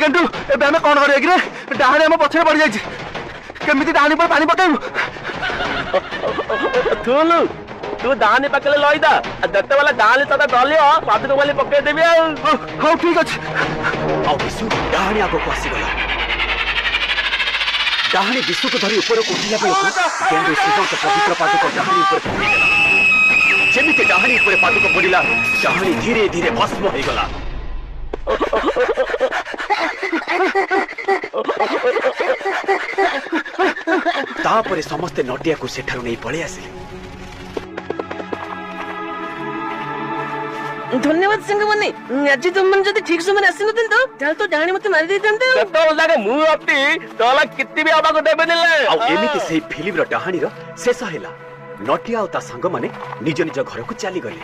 गंटू एबे हमें कौन करिया कि डाहाणी आम पछरे पड़ जाइए केमी डाहाणी पर पानी पकेबू थुलु तू डाहाणी पकेले लईदा दत्त वाला डाहाणी तता डलियो पादुक वाली पके देबी हाँ ठीक अच्छे विशु डाहाणी आग को आसीगला डाहाणी विशु को धरी ऊपर को उठिला बेलू गेंडू शिवଙ୍କ पवित्र पादुक डाहाणी ऊपर जेमिति डाहाणी ऊपर पादुक पड़िला डाहाणी धीरे धीरे भस्म हो गला तापरे समस्ते नटिया को सेठारु नहीं पळे आसिले धन्यवाद संगमने आज तुम मन जदी ठीक समय आसी नथिल तो डाणी मते मारि देतंते दत्त वाला मु अपटी तोला कित्ती भी आबा को देबे निले आ एमिति सेही फिल्म रो डाहाणी रो शेष हैला नटिया ता संग माने निज निज घर को चली गले।